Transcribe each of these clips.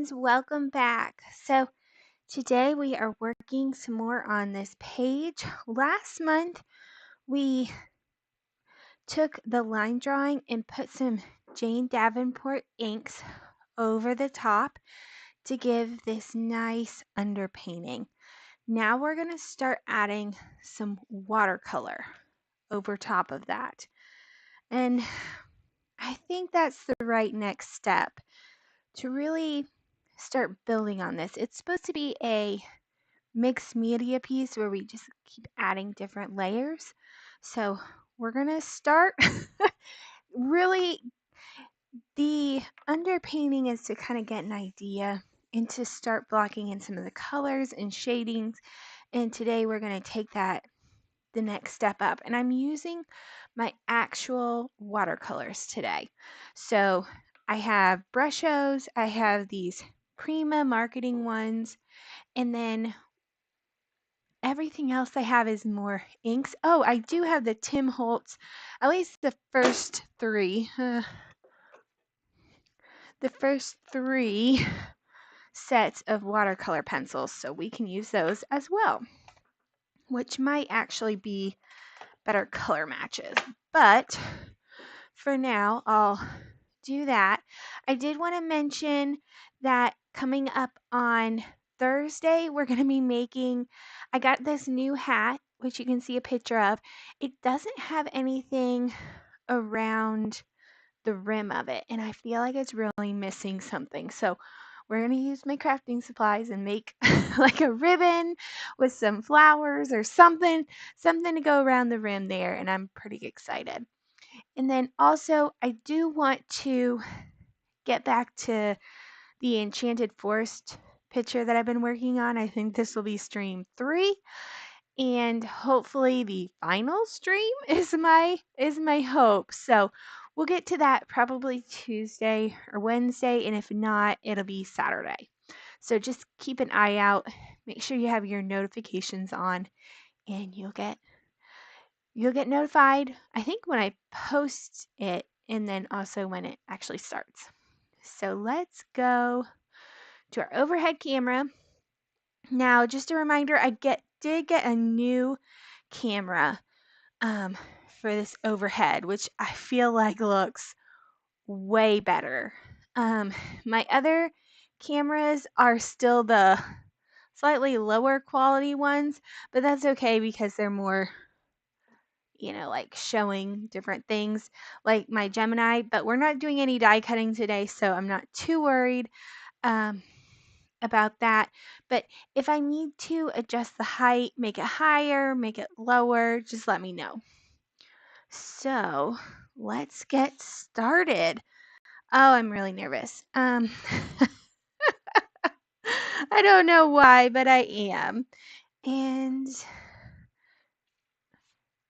friends, welcome back. So today we are working some more on this page. Last month we took the line drawing and put some Jane Davenport inks over the top to give this nice underpainting. Now we're going to start adding some watercolor over top of that. And I think that's the right next step to really start building on this. It's supposed to be a mixed media piece where we just keep adding different layers. So we're going to start really, the underpainting is to kind of get an idea and to start blocking in some of the colors and shadings. And today we're going to take that the next step up. And I'm using my actual watercolors today. So I have Brushos, I have these Prima marketing ones, and then everything else I have is more inks. Oh, I do have the Tim Holtz, at least the first three. The first three sets of watercolor pencils, so we can use those as well, which might actually be better color matches. But for now, I'll do that. I did want to mention that coming up on Thursday, we're going to be making, I got this new hat, which you can see a picture of. It doesn't have anything around the rim of it, and I feel like it's really missing something. So we're going to use my crafting supplies and make like a ribbon with some flowers or something to go around the rim there, and I'm pretty excited. And then also, I do want to get back to the Enchanted Forest picture that I've been working on. I think this will be stream 3, and hopefully the final stream is my hope. So we'll get to that probably Tuesday or Wednesday, and if not, it'll be Saturday. So just keep an eye out. Make sure you have your notifications on, and you'll get notified, I think, when I post it, and then also when it actually starts. So let's go to our overhead camera. Now, just a reminder, I did get a new camera for this overhead, which I feel like looks way better. My other cameras are still the slightly lower quality ones, but that's okay because they're more, like showing different things like my Gemini, but we're not doing any die cutting today, so I'm not too worried about that. But if I need to adjust the height, make it higher, make it lower, just let me know. So let's get started. Oh, I'm really nervous. I don't know why, but I am. And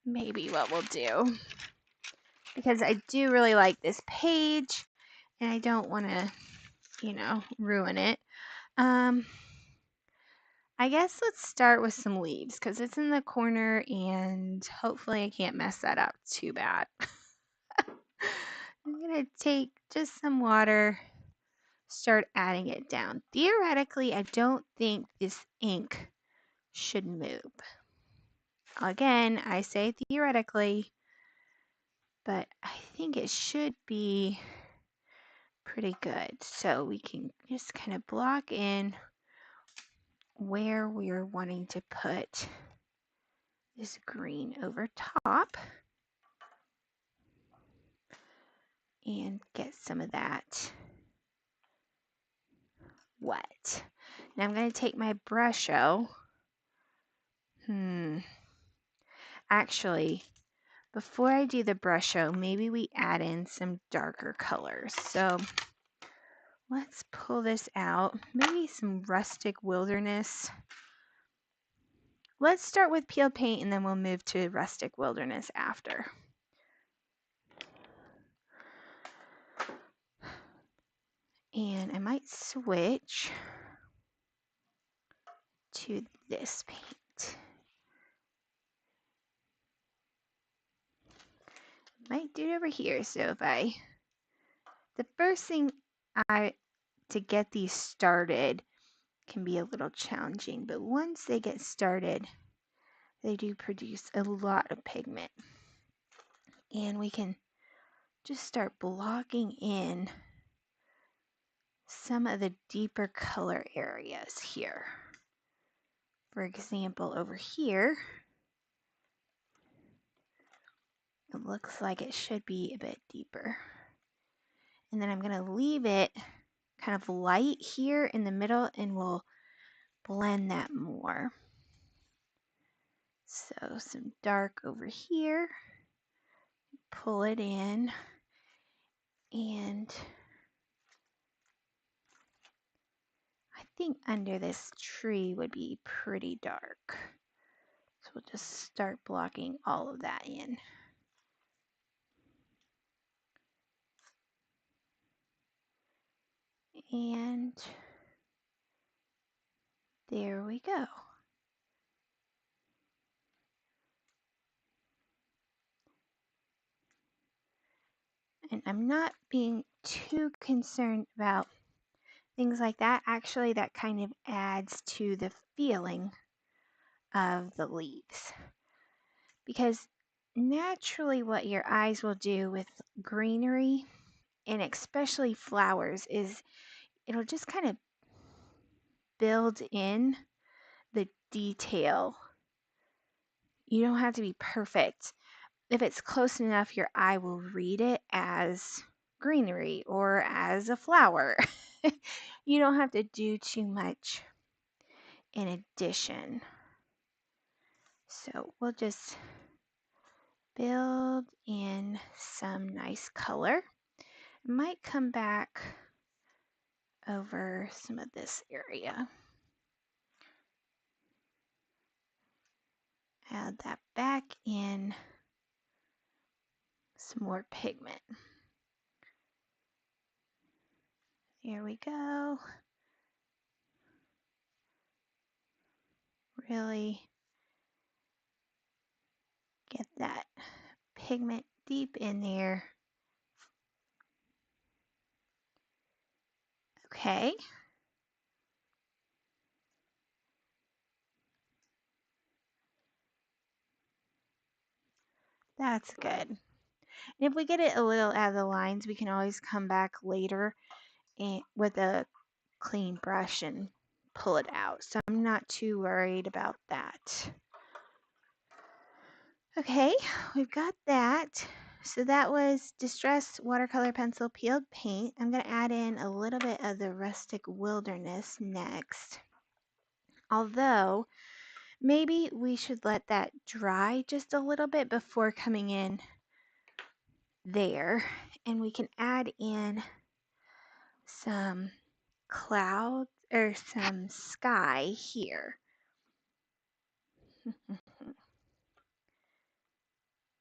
maybe what we'll do, because I do really like this page and I don't want to, ruin it. I guess let's start with some leaves because it's in the corner and hopefully I can't mess that up too bad. I'm going to take just some water, start adding it down. Theoretically, I don't think this ink should move. Again, I say theoretically, but I think it should be pretty good. So we can just kind of block in where we're wanting to put this green over top and get some of that wet. Now I'm going to take my Brusho. Actually, before I do the Brusho, maybe we add in some darker colors. So let's pull this out. Maybe some Rustic Wilderness. Let's start with Peel Paint and then we'll move to Rustic Wilderness after. And I might switch to this paint. Might do it over here. So the first thing I to get these started can be a little challenging, but once they get started, they do produce a lot of pigment. And we can just start blocking in some of the deeper color areas here. For example, over here, it looks like it should be a bit deeper. And then I'm going to leave it kind of light here in the middle, and we'll blend that more. So some dark over here, pull it in, and I think under this tree would be pretty dark. So we'll just start blocking all of that in. And there we go. And I'm not being too concerned about things like that. Actually, that kind of adds to the feeling of the leaves. Because naturally what your eyes will do with greenery, and especially flowers, is it'll just kind of build in the detail. You don't have to be perfect. If it's close enough, your eye will read it as greenery or as a flower. You don't have to do too much in addition. So we'll just build in some nice color. Might come back over some of this area. Add that back in some more pigment. Here we go. Really get that pigment deep in there. Okay. That's good. And if we get it a little out of the lines, we can always come back later and with a clean brush and pull it out. So I'm not too worried about that. Okay, we've got that. So that was Distress Watercolor Pencil Peeled Paint. I'm going to add in a little bit of the Rustic Wilderness next. Although, maybe we should let that dry just a little bit before coming in there. And we can add in some clouds or some sky here.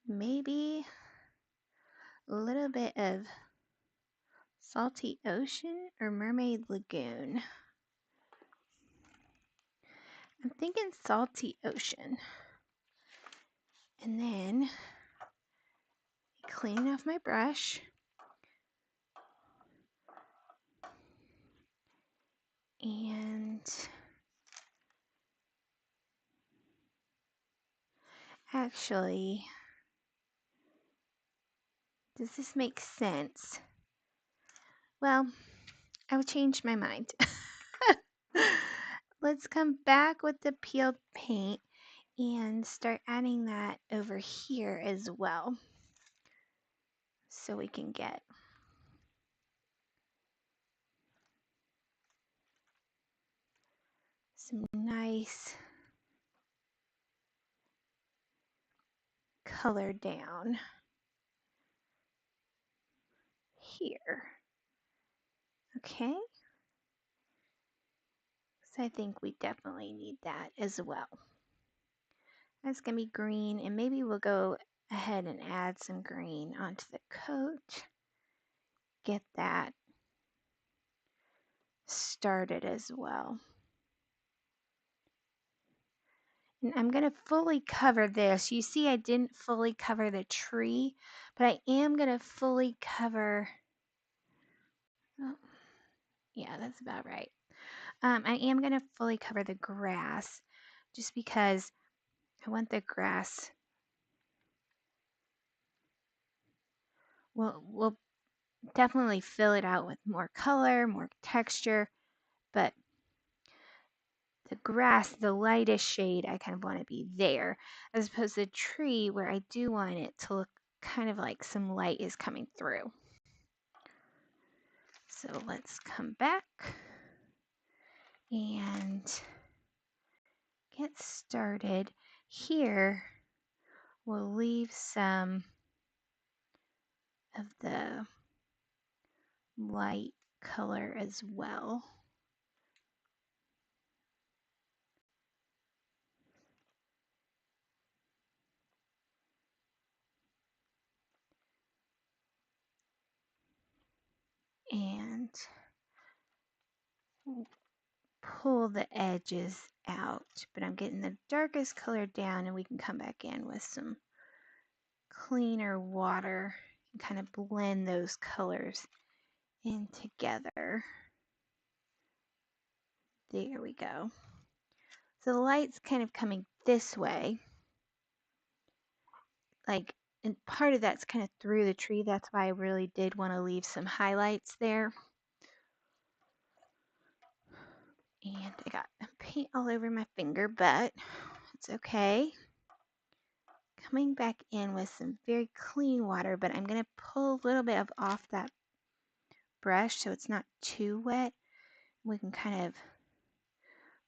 Maybe a little bit of Salty Ocean or Mermaid Lagoon. I'm thinking Salty Ocean. And then clean off my brush. And actually, does this make sense? Well, I've changed my mind. Let's come back with the peeled paint and start adding that over here as well, so we can get some nice color down here. Okay, so I think we definitely need that as well. That's gonna be green, and maybe we'll go ahead and add some green onto the coat. Get that started as well. And I'm going to fully cover this. You see I didn't fully cover the tree, but I am going to fully cover Yeah, that's about right. I am going to fully cover the grass just because I want the grass. We'll definitely fill it out with more color, more texture, but the grass, the lightest shade, I kind of want to be there, as opposed to the tree where I do want it to look kind of like some light is coming through. So let's come back and get started. Here, we'll leave some of the light color as well. And pull the edges out, but I'm getting the darkest color down, and we can come back in with some cleaner water and kind of blend those colors in together. There we go. So the light's kind of coming this way, like, and part of that's kind of through the tree. That's why I really did want to leave some highlights there. And I got paint all over my finger, but it's okay. Coming back in with some very clean water, but I'm going to pull a little bit of off that brush so it's not too wet. We can kind of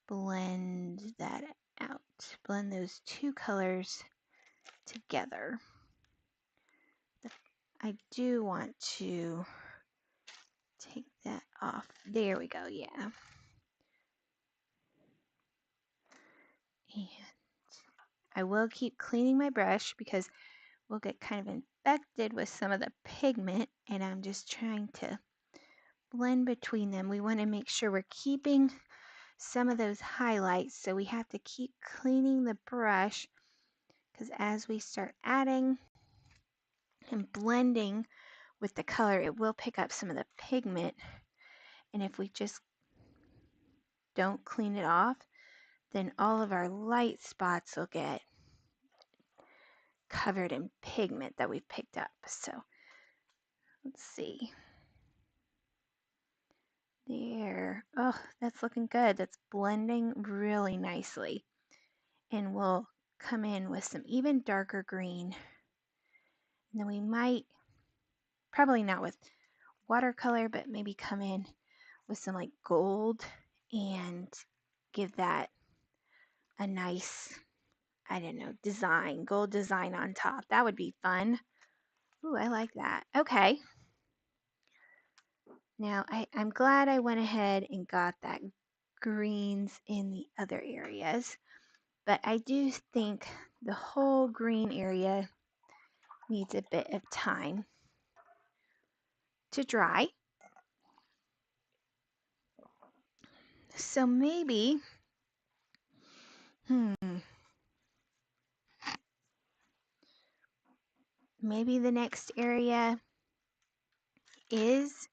blend that out, blend those two colors together. I do want to take that off. There we go, yeah. And I will keep cleaning my brush because we'll get kind of infected with some of the pigment, and I'm just trying to blend between them. We want to make sure we're keeping some of those highlights, so we have to keep cleaning the brush, because as we start adding and blending with the color, it will pick up some of the pigment, and if we just don't clean it off, then all of our light spots will get covered in pigment that we've picked up. So let's see. There. Oh, that's looking good. That's blending really nicely. And we'll come in with some even darker green. And then we might, probably not with watercolor, but maybe come in with some like gold and give that a nice, I don't know, design, gold design on top. That would be fun. Ooh, I like that. Okay. Now, I'm glad I went ahead and got that greens in the other areas, but I do think the whole green area needs a bit of time to dry. So maybe, maybe the next area is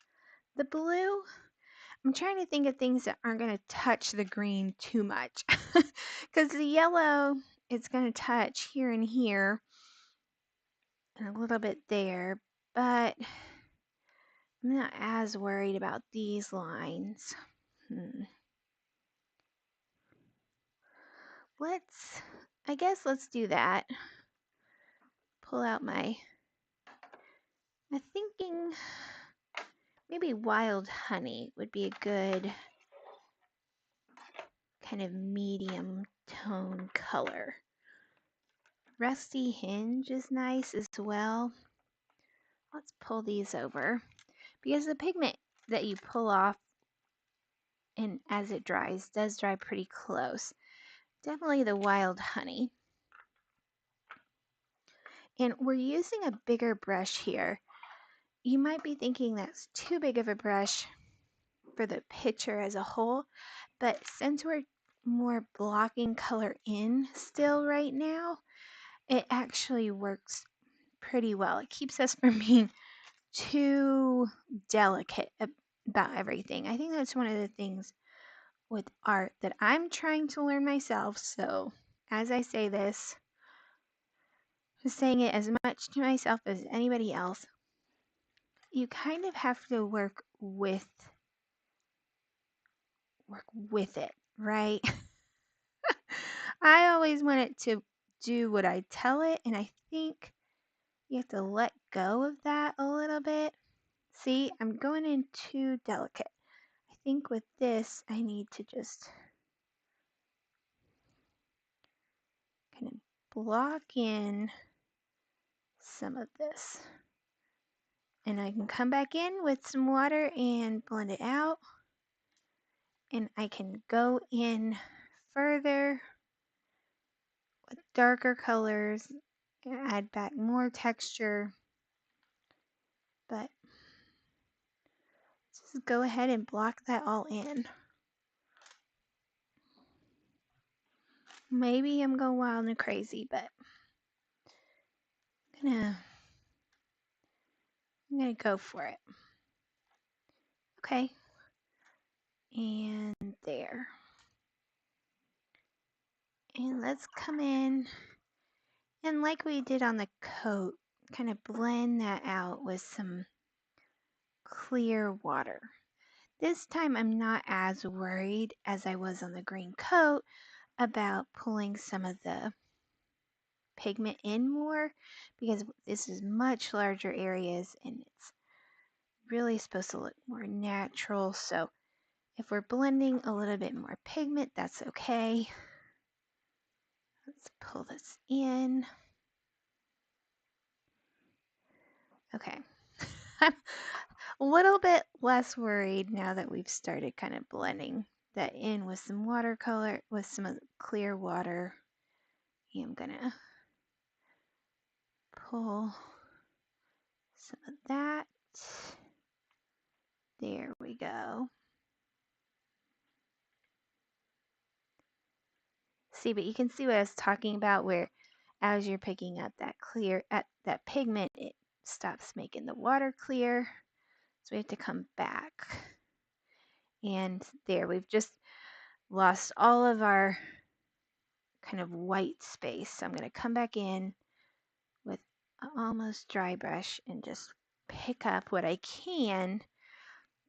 the blue. I'm trying to think of things that aren't going to touch the green too much, because the yellow, it's going to touch here and here and a little bit there, but I'm not as worried about these lines. I guess let's do that. Pull out my thinking maybe wild honey would be a good kind of medium tone color. Rusty hinge is nice as well. Let's pull these over because the pigment that you pull off and as it dries does dry pretty close. Definitely the wild honey. And we're using a bigger brush here. You might be thinking that's too big of a brush for the picture as a whole, but since we're more blocking color in still right now, it actually works pretty well. It keeps us from being too delicate about everything. I think that's one of the things with art that I'm trying to learn myself. So as I say this, just saying it as much to myself as anybody else, you kind of have to work with it, right? I always want it to do what I tell it, and I think you have to let go of that a little bit. See, I'm going in too delicate. I think with this, I need to just kind of block in some of this. And I can come back in with some water and blend it out. And I can go in further with darker colors, add back more texture. But just go ahead and block that all in. Maybe I'm going wild and crazy, but I'm gonna go for it. Okay. And there. And let's come in and like we did on the coat, kind of blend that out with some clear water. This time I'm not as worried as I was on the green coat about pulling some of the pigment in more because this is much larger areas and it's really supposed to look more natural. So if we're blending a little bit more pigment, that's okay. Let's pull this in. Okay. I'm a little bit less worried now that we've started kind of blending that in with some watercolor, with some of the clear water. I'm gonna pull some of that. There we go. See, but you can see what I was talking about where as you're picking up that that pigment, it stops making the water clear. So we have to come back. And there, we've just lost all of our kind of white space. So I'm going to come back in with an almost dry brush and just pick up what I can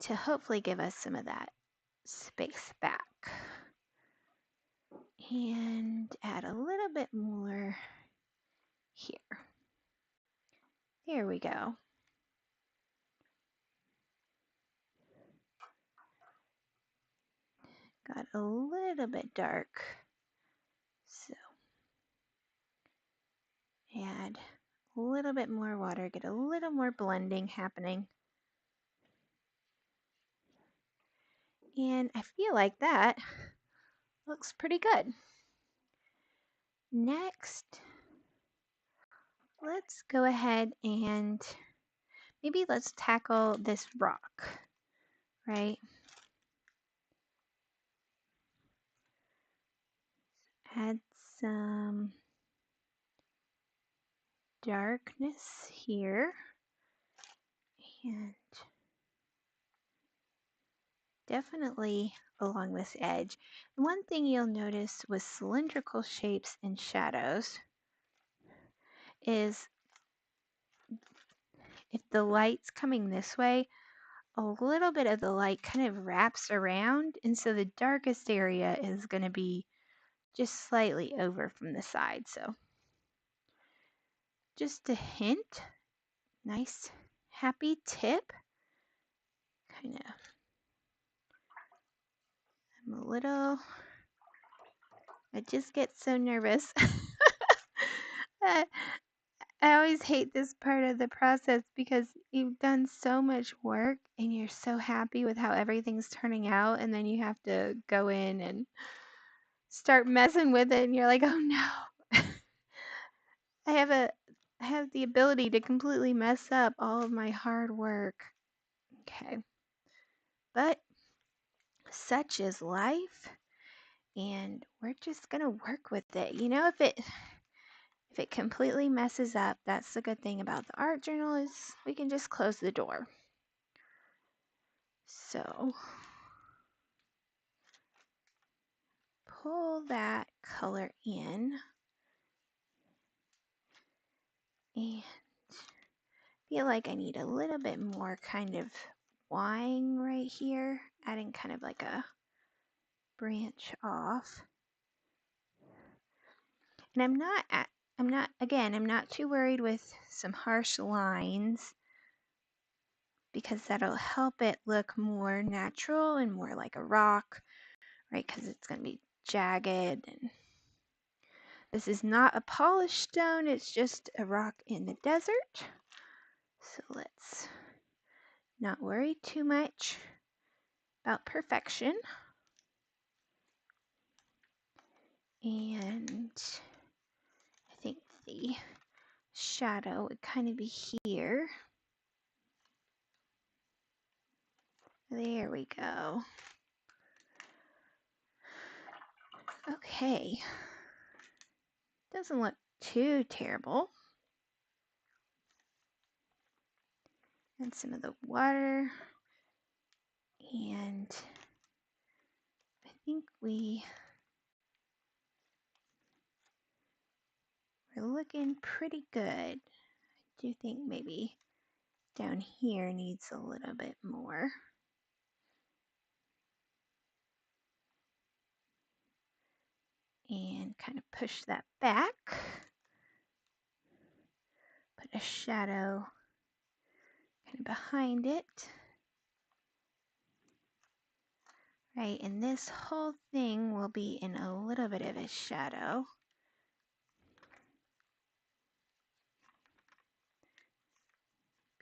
to hopefully give us some of that space back. And add a little bit more here. There we go. Got a little bit dark. So add a little bit more water, get a little more blending happening. And I feel like that looks pretty good. Next, let's go ahead and maybe let's tackle this rock, right? Add some darkness here and definitely along this edge. And one thing you'll notice with cylindrical shapes and shadows is if the light's coming this way, a little bit of the light kind of wraps around, and so the darkest area is going to be just slightly over from the side. So just a hint, nice happy tip. Kind of, I just get so nervous. I always hate this part of the process because you've done so much work and you're so happy with how everything's turning out, and then you have to go in and start messing with it and you're like, oh no. I have the ability to completely mess up all of my hard work. Okay. But such is life, and we're just going to work with it. You know, if it completely messes up, that's the good thing about the art journal is we can just close the door. So pull that color in and feel like I need a little bit more kind of wine right here, adding kind of like a branch off. And I'm not too worried with some harsh lines because that'll help it look more natural and more like a rock, right? Because it's going to be jagged. And this is not a polished stone, it's just a rock in the desert. So let's not worry too much about perfection. And I think the shadow would kind of be here. There we go. Okay. Doesn't look too terrible. And some of the water. And I think we're looking pretty good. I do think maybe down here needs a little bit more. And kind of push that back. Put a shadow kind of behind it. Right, and this whole thing will be in a little bit of a shadow.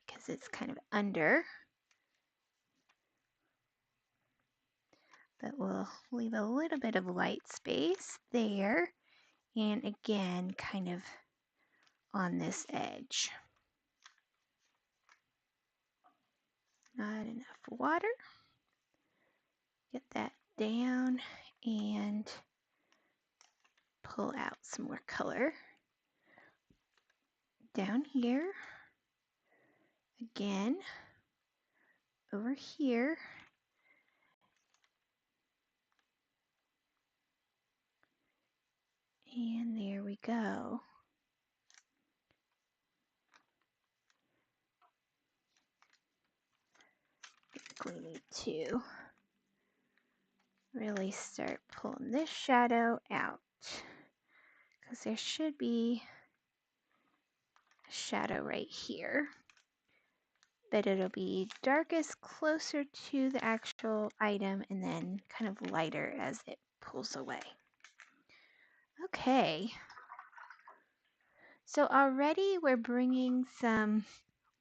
Because it's kind of under. But we'll leave a little bit of light space there. And again, kind of on this edge. Not enough water. Get that down and pull out some more color. Down here. Again. Over here. And there we go. We need to really start pulling this shadow out because there should be a shadow right here, but it'll be darkest closer to the actual item and then kind of lighter as it pulls away. Okay, so already we're bringing some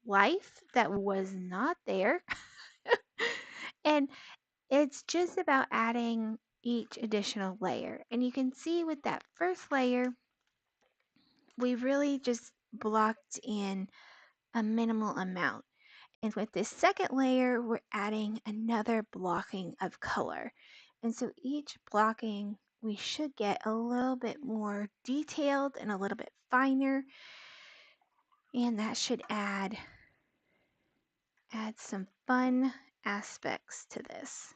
life that was not there. And it's just about adding each additional layer. And you can see with that first layer, we really just blocked in a minimal amount. And with this second layer, we're adding another blocking of color. And so each blocking, we should get a little bit more detailed and a little bit finer. And that should add some fun aspects to this.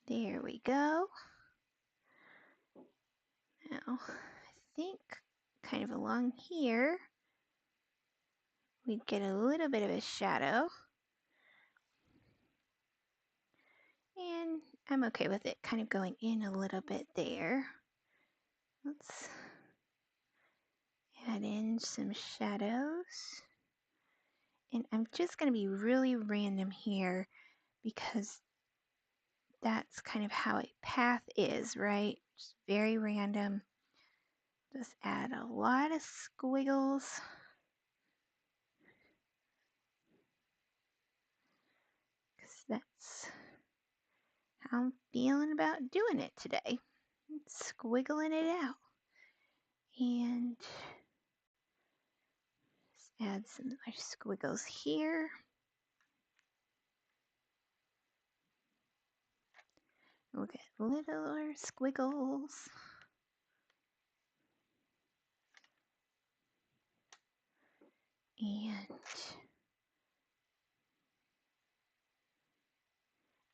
There we go. Now, I think kind of along here, we'd get a little bit of a shadow. And I'm okay with it kind of going in a little bit there. Let's add in some shadows. And I'm just going to be really random here because that's kind of how a path is, right? Just very random. Just add a lot of squiggles. Because that's how I'm feeling about doing it today. Squiggling it out. And just add some more squiggles here. We'll get littler squiggles. And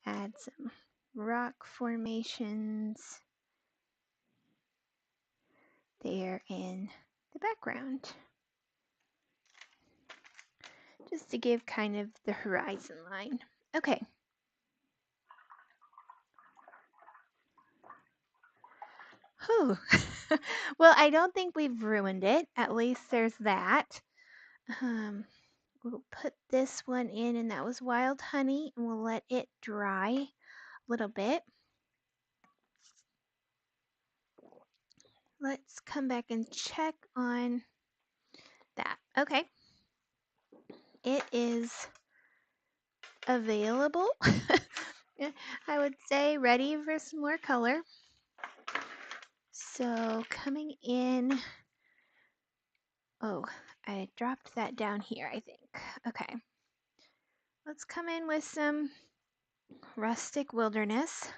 add some rock formations there in the background, just to give kind of the horizon line. Okay. Whew. Well, I don't think we've ruined it. At least there's that. We'll put this one in, and that was wild honey, and we'll let it dry a little bit. Let's come back and check on that. Okay. It is available. I would say ready for some more color. So coming in, oh, I dropped that down here, I think. Okay. Let's come in with some rustic wilderness.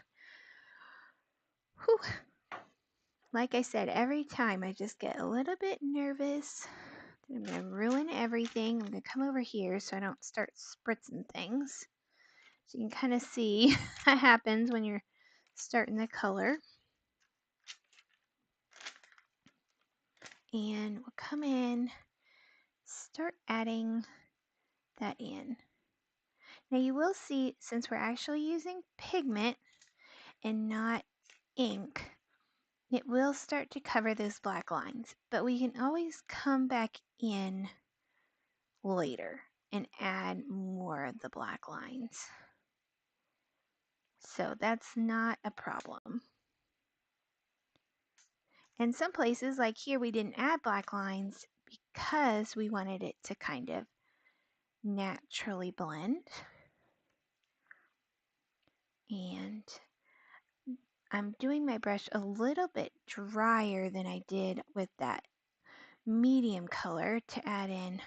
Whew. Like I said, every time I just get a little bit nervous. I'm going to ruin everything. I'm going to come over here so I don't start spritzing things. So you can kind of see what happens when you're starting the color. And we'll come in, start adding that in. Now you will see, since we're actually using pigment and not ink, it will start to cover those black lines, but we can always come back in later and add more of the black lines. So that's not a problem. And some places, like here, we didn't add black lines because we wanted it to kind of naturally blend. And I'm doing my brush a little bit drier than I did with that medium color to add in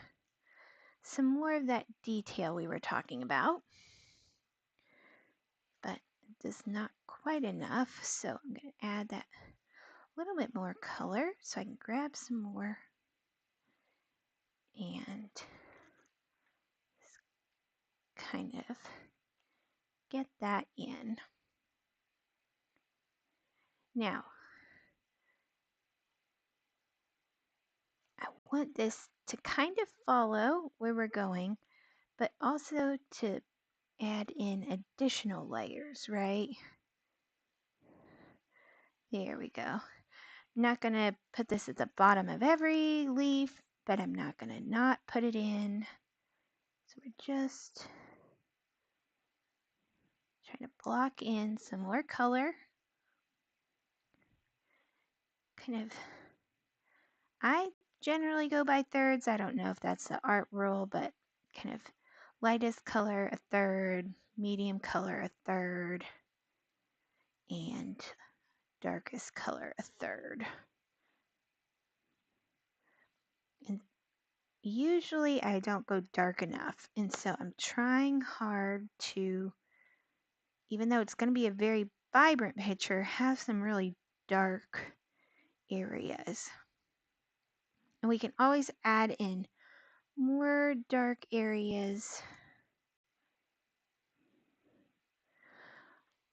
some more of that detail we were talking about. But it's not quite enough, so I'm going to add that little bit more color so I can grab some more and kind of get that in. Now, I want this to kind of follow where we're going, but also to add in additional layers, right? There we go. I'm not going to put this at the bottom of every leaf, but I'm not going to not put it in. So we're just trying to block in some more color. Kind of, I generally go by thirds. I don't know if that's the art rule, but kind of lightest color a third, medium color a third, and darkest color a third. And usually I don't go dark enough, and so I'm trying hard to, even though it's going to be a very vibrant picture, have some really dark areas. And we can always add in more dark areas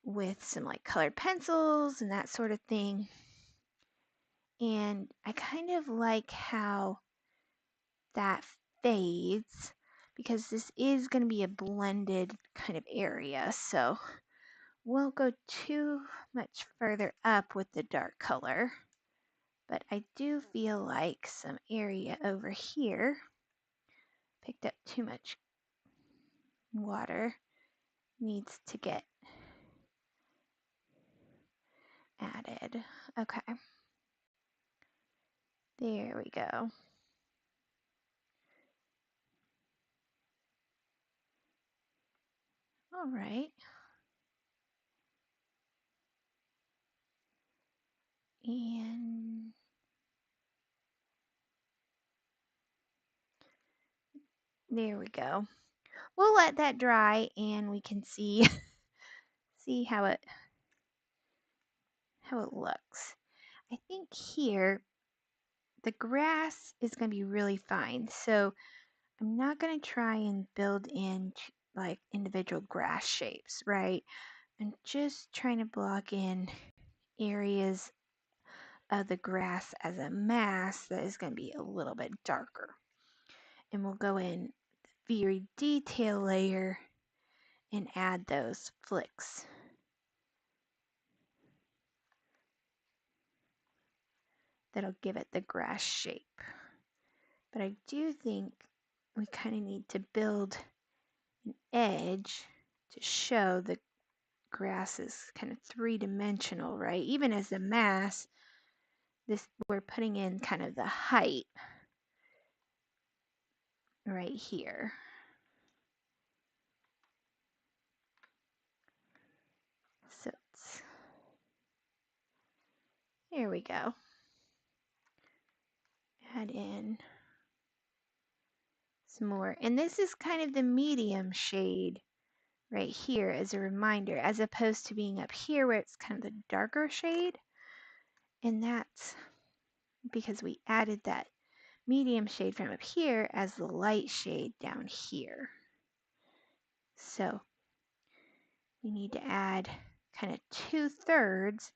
with some like colored pencils and that sort of thing. And I kind of like how that fades because this is going to be a blended kind of area. So won't go too much further up with the dark color. But I do feel like some area over here picked up too much water, needs to get added. Okay. There we go. All right. And there we go. We'll let that dry and we can see how it looks. I think here the grass is going to be really fine. So I'm not going to try and build in like individual grass shapes, right? And just trying to block in areas of the grass as a mass that is going to be a little bit darker. And we'll go in very detail layer and add those flicks. That'll give it the grass shape. But I do think we kind of need to build an edge to show the grass is kind of three-dimensional, right? Even as a mass, this we're putting in kind of the height right here. So there we go. Add in some more. And this is kind of the medium shade right here as a reminder, as opposed to being up here where it's kind of the darker shade. And that's because we added that medium shade from up here as the light shade down here. So we need to add kind of 2/3 of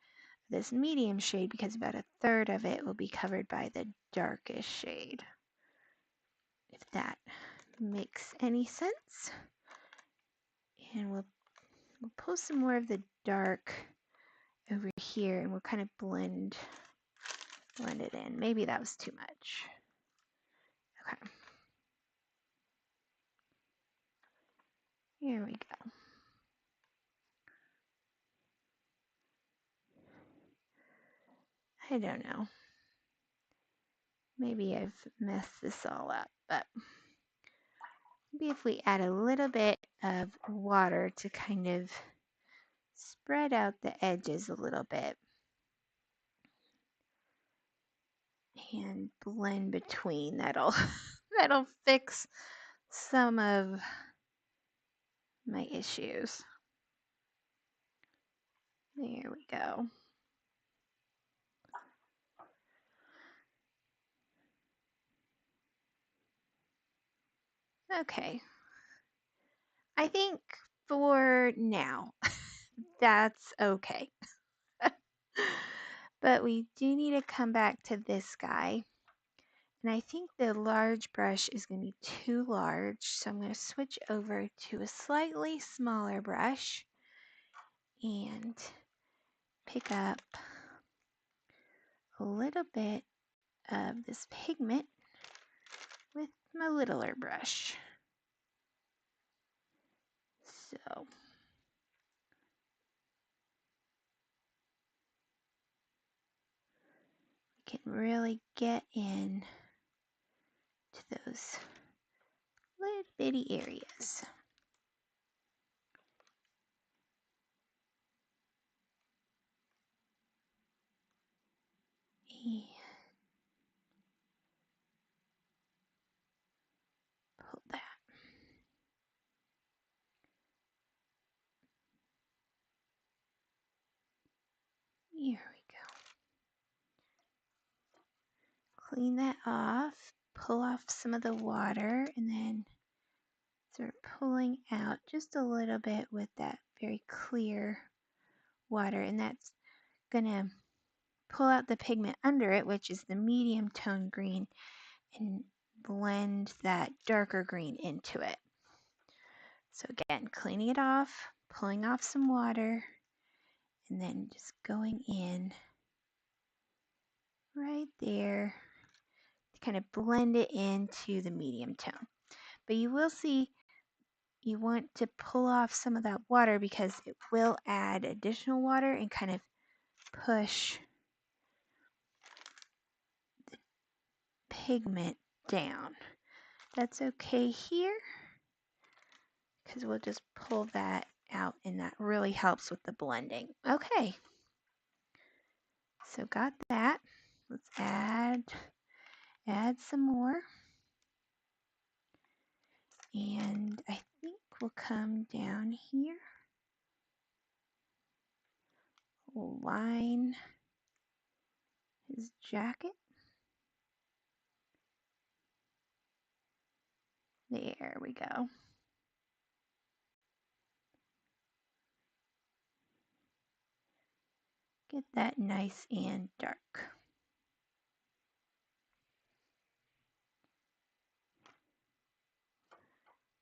this medium shade because about 1/3 of it will be covered by the darkest shade. If that makes any sense. And we'll pull some more of the dark over here and we'll kind of blend it in. Maybe that was too much. Okay. Here we go. I don't know. Maybe I've messed this all up, but maybe if we add a little bit of water to kind of spread out the edges a little bit and blend between, that'll fix some of my issues. There we go. Okay. I think for now, that's okay. But we do need to come back to this guy. And I think the large brush is going to be too large. So I'm going to switch over to a slightly smaller brush and pick up a little bit of this pigment with my littler brush. So we can really get in to those little bitty areas. And pull that. Here we go. Clean that off, pull off some of the water, and then start pulling out just a little bit with that very clear water. And that's going to pull out the pigment under it, which is the medium tone green, and blend that darker green into it. So again, cleaning it off, pulling off some water, and then just going in right there to kind of blend it into the medium tone. But you will see you want to pull off some of that water because it will add additional water and kind of push the pigment down. That's okay here because we'll just pull that out and that really helps with the blending. Okay, so got that. Let's add some more. And I think we'll come down here, we'll line his jacket. There we go. Get that nice and dark.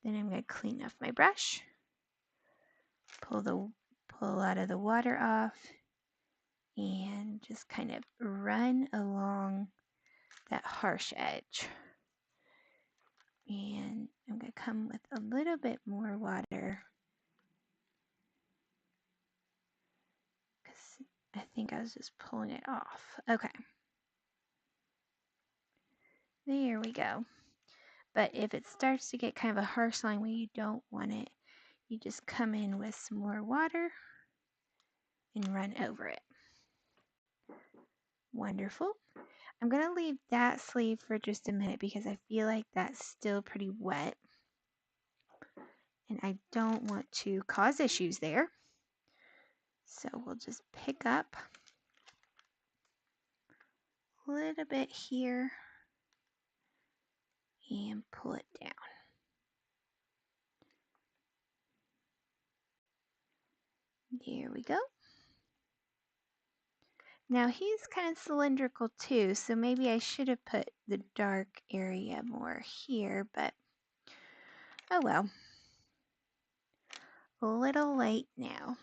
Then I'm going to clean off my brush, pull out of the water off, and just kind of run along that harsh edge. And I'm going to come with a little bit more water because I think I was just pulling it off. Okay. There we go. But if it starts to get kind of a harsh line where you don't want it, you just come in with some more water and run over it. Wonderful. I'm going to leave that sleeve for just a minute because I feel like that's still pretty wet. And I don't want to cause issues there. So we'll just pick up a little bit here and pull it down. There we go. Now he's kind of cylindrical too, so maybe I should have put the dark area more here, but oh well. A little late now.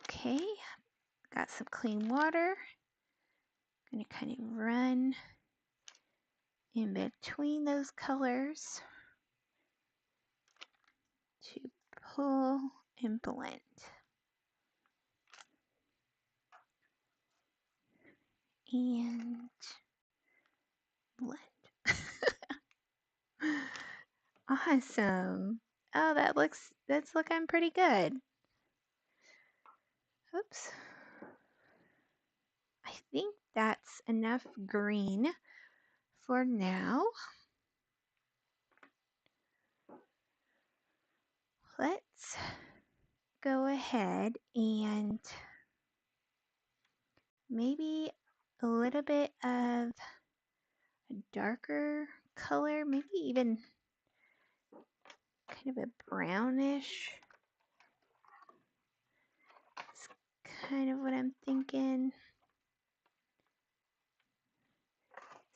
Okay, got some clean water. I'm going to kind of run in between those colors to pull and blend. And blend. Awesome. Oh, that's looking pretty good. Oops. I think that's enough green for now. Let's go ahead and maybe a little bit of a darker color, maybe even kind of a brownish. It's kind of what I'm thinking.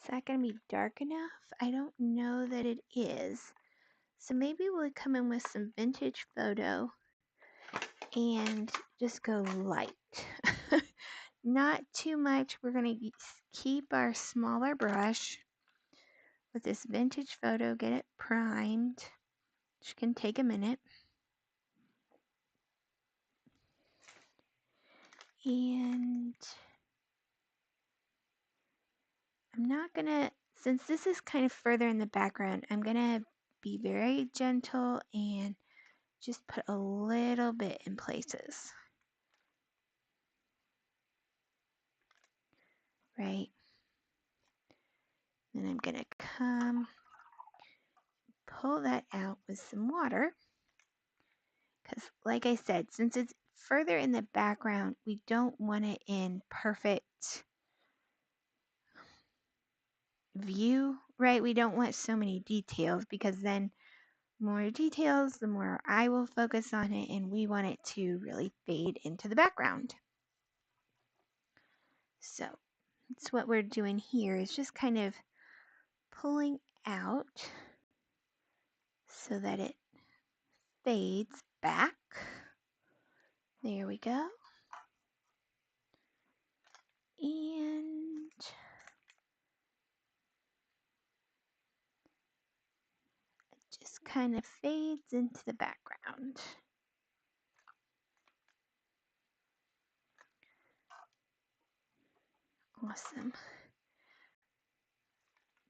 Is that going to be dark enough? I don't know that it is. So maybe we'll come in with some vintage photo and just go light. Not too much. We're going to keep our smaller brush with this vintage photo, get it primed, which can take a minute. And I'm not going to, since this is kind of further in the background, I'm going to be very gentle and just put a little bit in places. Right? Then I'm going to come pull that out with some water. Because like I said, since it's further in the background, we don't want it in perfect view, right? We don't want so many details because then more details, the more I will focus on it, and we want it to really fade into the background. So that's what we're doing here, is just kind of pulling out so that it fades back. There we go. And it just kind of fades into the background. Awesome.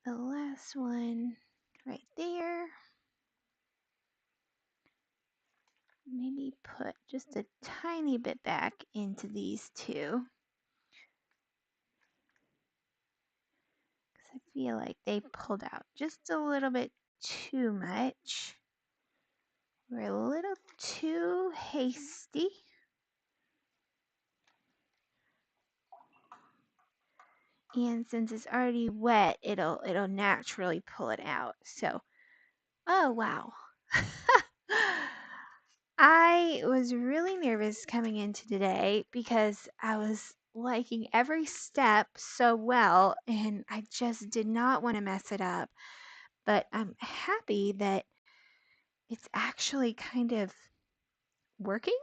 The last one right there. Maybe put just a tiny bit back into these two. Because I feel like they pulled out just a little bit too much. We're a little too hasty. And since it's already wet, it'll naturally pull it out. So, oh wow. I was really nervous coming into today because I was liking every step so well and I just did not want to mess it up. But I'm happy that it's actually kind of working.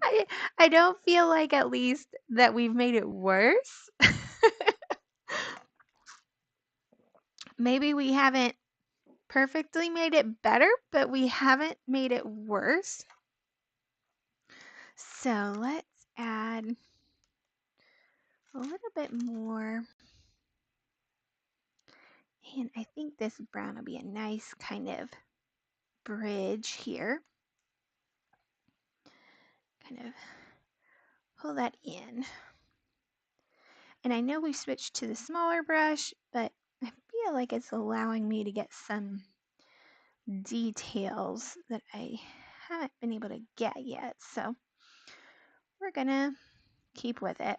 I I don't feel like at least that we've made it worse. Maybe we haven't perfectly made it better, but we haven't made it worse. So let's add a little bit more. And I think this brown will be a nice kind of bridge here. Kind of pull that in. And I know we switched to the smaller brush, but I feel like it's allowing me to get some details that I haven't been able to get yet. So we're gonna keep with it.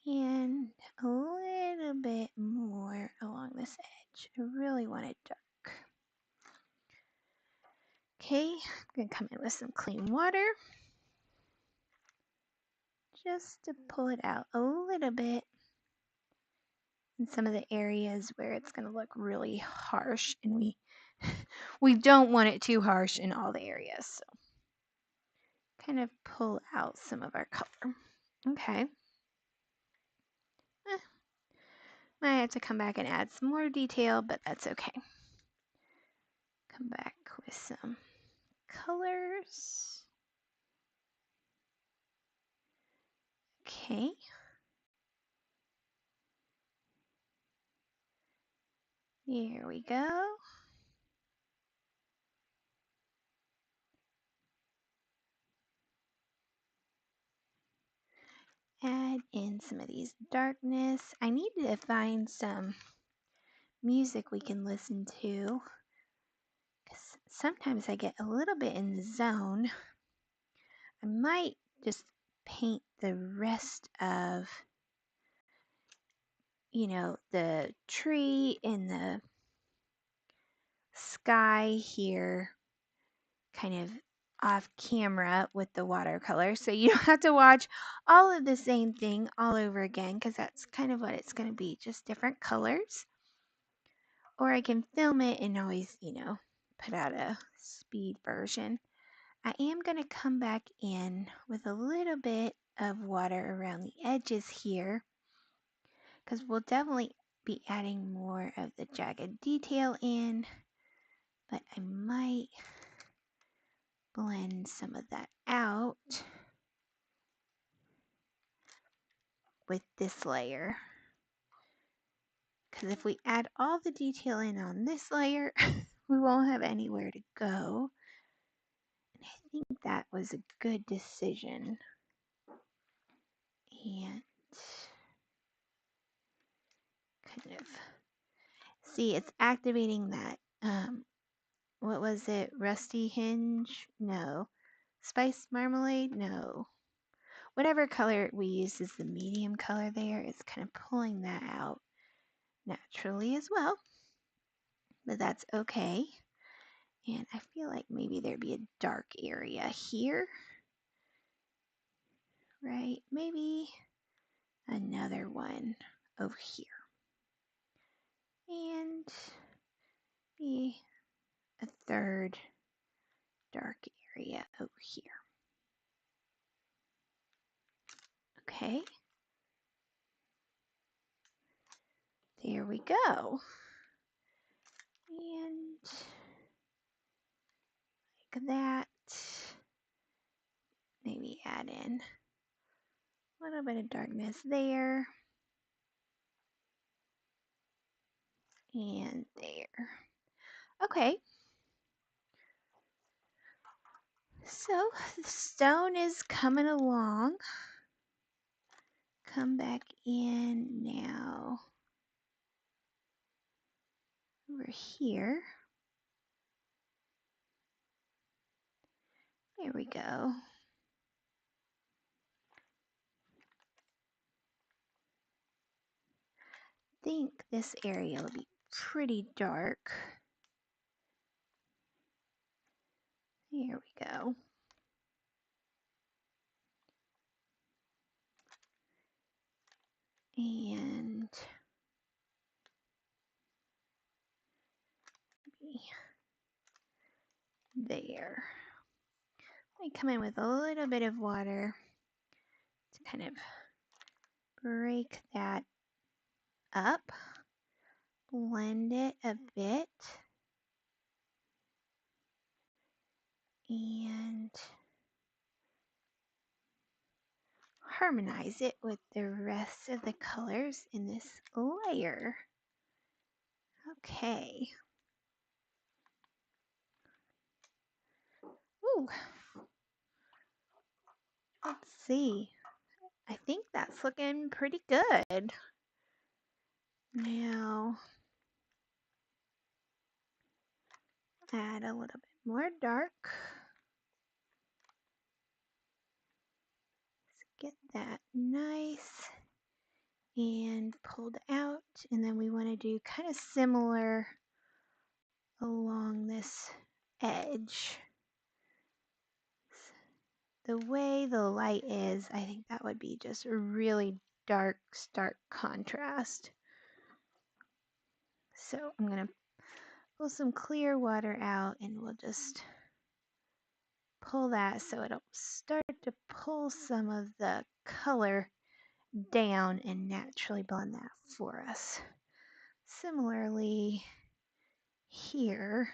And a little bit more along this edge. I really want it dark. Okay, I'm gonna come in with some clean water just to pull it out a little bit in some of the areas where it's gonna look really harsh, and we don't want it too harsh in all the areas. So kind of pull out some of our color. Okay. Might have to come back and add some more detail, but that's okay. Come back with some colors. Okay. Here we go. Add in some of these darkness. I need to find some music we can listen to, because sometimes I get a little bit in the zone. I might just paint the rest of, the tree and the sky here kind of off camera with the watercolor, so you don't have to watch all of the same thing all over again, because that's kind of what it's going to be, just different colors. Or I can film it and always, put out a speed version. I am going to come back in with a little bit of water around the edges here, because we'll definitely be adding more of the jagged detail in, but I might blend some of that out with this layer, because if we add all the detail in on this layer, we won't have anywhere to go. And I think that was a good decision. And kind of see, it's activating that, what was it, rusty hinge? No. Spice marmalade? No. Whatever color we use as the medium color there, it's kind of pulling that out naturally as well, but that's okay. And I feel like maybe there'd be a dark area here, right? Maybe another one over here. And maybe a third dark area over here. Okay. There we go. And like that. Maybe add in a little bit of darkness there. And there. Okay. So the stone is coming along. Come back in now over here. There we go. I think this area will be pretty dark. Here we go. And there. I come in with a little bit of water to kind of break that up, blend it a bit, and harmonize it with the rest of the colors in this layer. Okay. Ooh. Let's see. I think that's looking pretty good. Now, add a little bit more dark. Let's get that nice and pulled out. And then we want to do kind of similar along this edge. The way the light is, I think that would be just a really dark, stark contrast. So I'm going to pull some clear water out and we'll just pull that so it'll start to pull some of the color down and naturally blend that for us. Similarly here,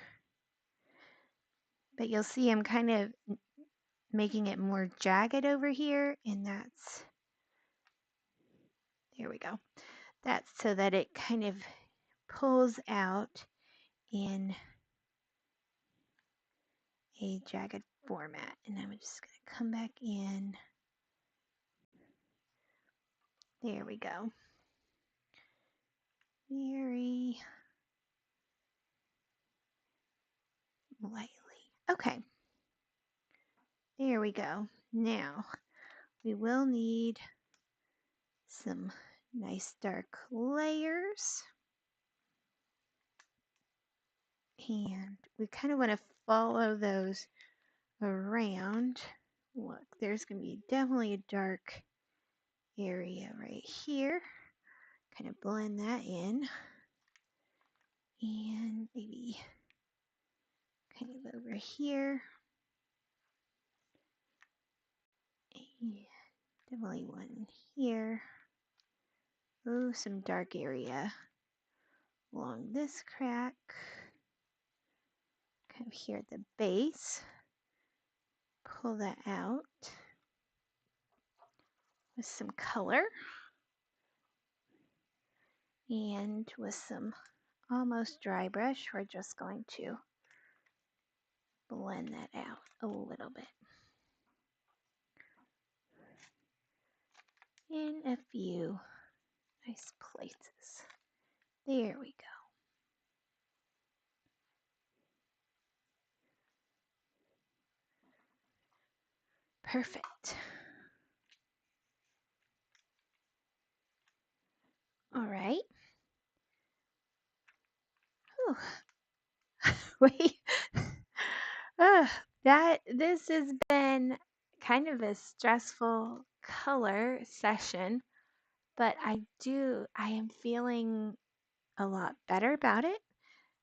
but you'll see I'm kind of making it more jagged over here, and that's, there we go. That's so that it kind of pulls out in a jagged format. And I'm just going to come back in. There we go. Very lightly. Okay. There we go. Now we will need some nice dark layers. And we kind of want to follow those around. Look, there's going to be definitely a dark area right here. Kind of blend that in. And maybe kind of over here. And definitely one here. Oh, some dark area along this crack. Kind of here at the base. Pull that out with some color. And with some almost dry brush, we're just going to blend that out a little bit in a few nice places. There we go. Perfect. All right. Wait. This has been kind of a stressful color session, but I am feeling a lot better about it,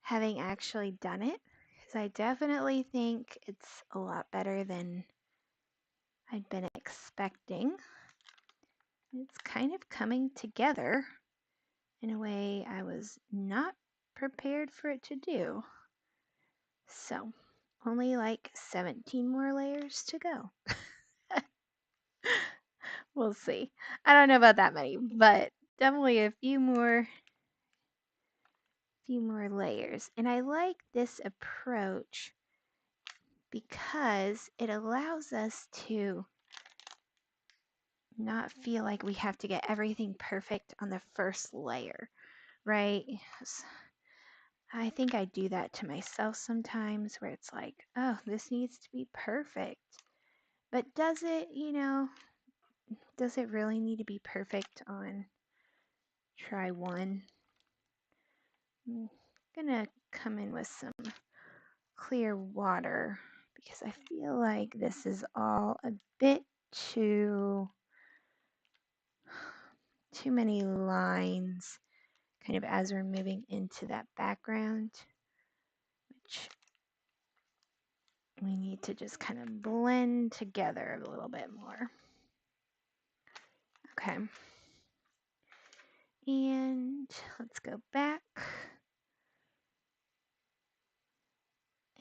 having actually done it, because I definitely think it's a lot better than I'd been expecting. It's kind of coming together in a way I was not prepared for it to do. So, only like 17 more layers to go. We'll see. I don't know about that many, but definitely a few more layers. And I like this approach because it allows us to not feel like we have to get everything perfect on the first layer, right? I think I do that to myself sometimes where it's like, oh, this needs to be perfect. But does it, does it really need to be perfect on try one? I'm gonna come in with some clear water because I feel like this is all a bit too many lines kind of as we're moving into that background, which we need to just kind of blend together a little bit more. Okay. And let's go back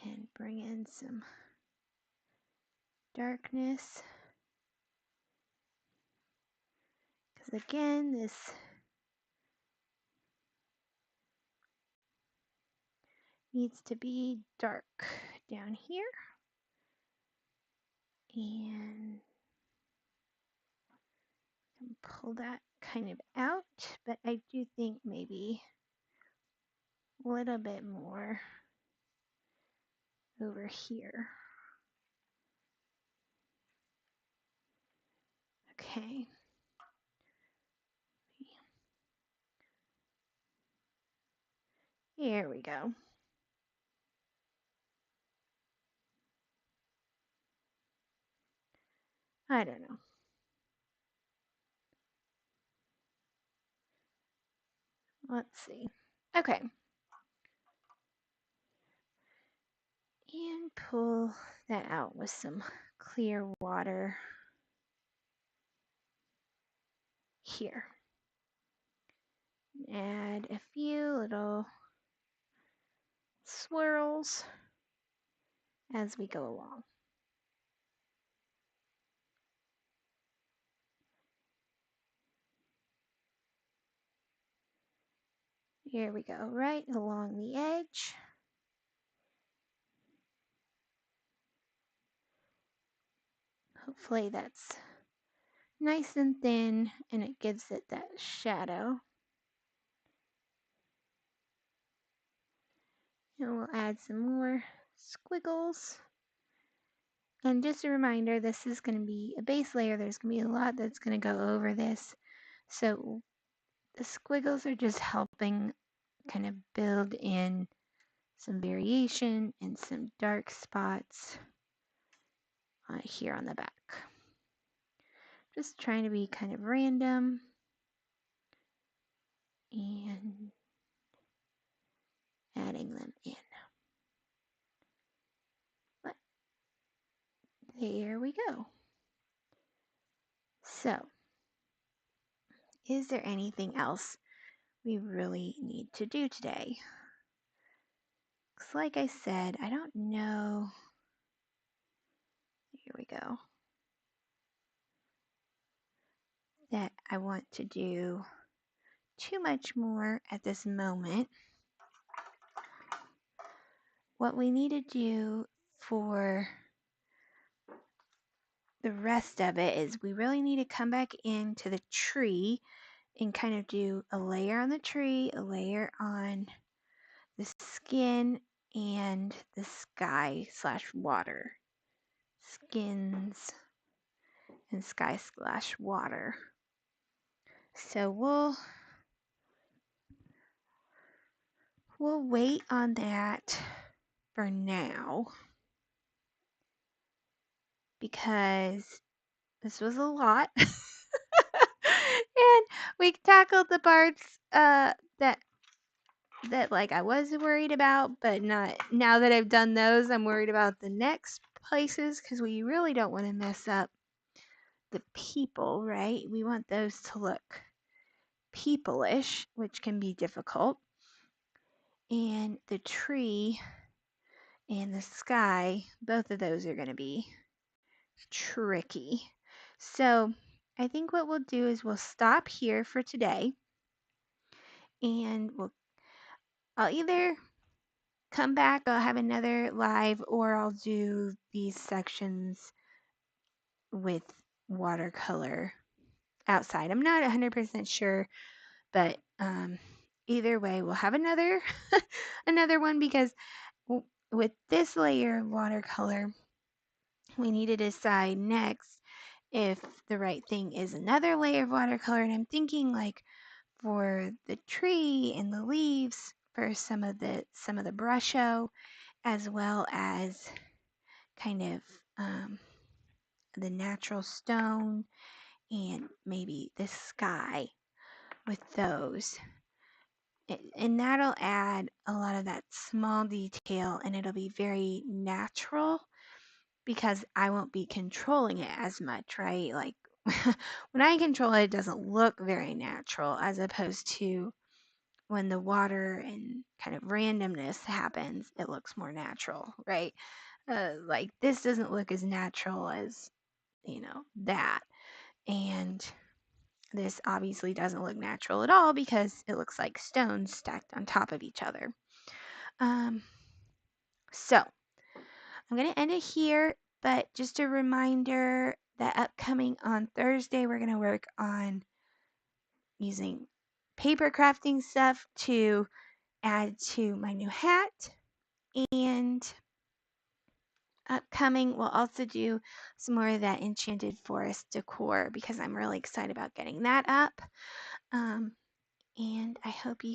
and bring in some darkness. Because again, this needs to be dark down here. And pull that kind of out, but I do think maybe a little bit more over here. Okay. Here we go. I don't know. Let's see. Okay. And pull that out with some clear water here. Add a few little swirls as we go along. Here we go, right along the edge. Hopefully that's nice and thin and it gives it that shadow. And we'll add some more squiggles. And just a reminder, this is going to be a base layer. There's going to be a lot that's going to go over this. So the squiggles are just helping kind of build in some variation and some dark spots here on the back. Just trying to be kind of random and adding them in. But there we go. So, is there anything else we really need to do today? Because like I said, I don't know. Here we go. That I want to do too much more at this moment. What we need to do for the rest of it is we really need to come back into the tree and kind of do a layer on the tree, a layer on the skin, and the sky / water. Skins and sky / water. So we'll wait on that for now because this was a lot. And we tackled the parts that like I was worried about, but not now that I've done those. I'm worried about the next places because we really don't want to mess up the people, right? We want those to look people-ish, which can be difficult. And the tree and the sky, both of those are going to be tricky. So I think what we'll do is we'll stop here for today and I'll either come back, I'll have another live, or I'll do these sections with watercolor outside. I'm not 100% sure, but either way, we'll have another another one because with this layer of watercolor, we need to decide next if the right thing is another layer of watercolor. And I'm thinking like for the tree and the leaves for some of the brush show, as well as kind of the natural stone and maybe the sky with those. And that'll add a lot of that small detail, and it'll be very natural because I won't be controlling it as much, right? Like when I control it, it doesn't look very natural, as opposed to when the water and kind of randomness happens, it looks more natural, right? Like this doesn't look as natural as, that. And this obviously doesn't look natural at all because it looks like stones stacked on top of each other. So I'm going to end it here, but just a reminder that upcoming on Thursday, we're going to work on using paper crafting stuff to add to my new hat. And upcoming, we'll also do some more of that enchanted forest decor because I'm really excited about getting that up. And I hope you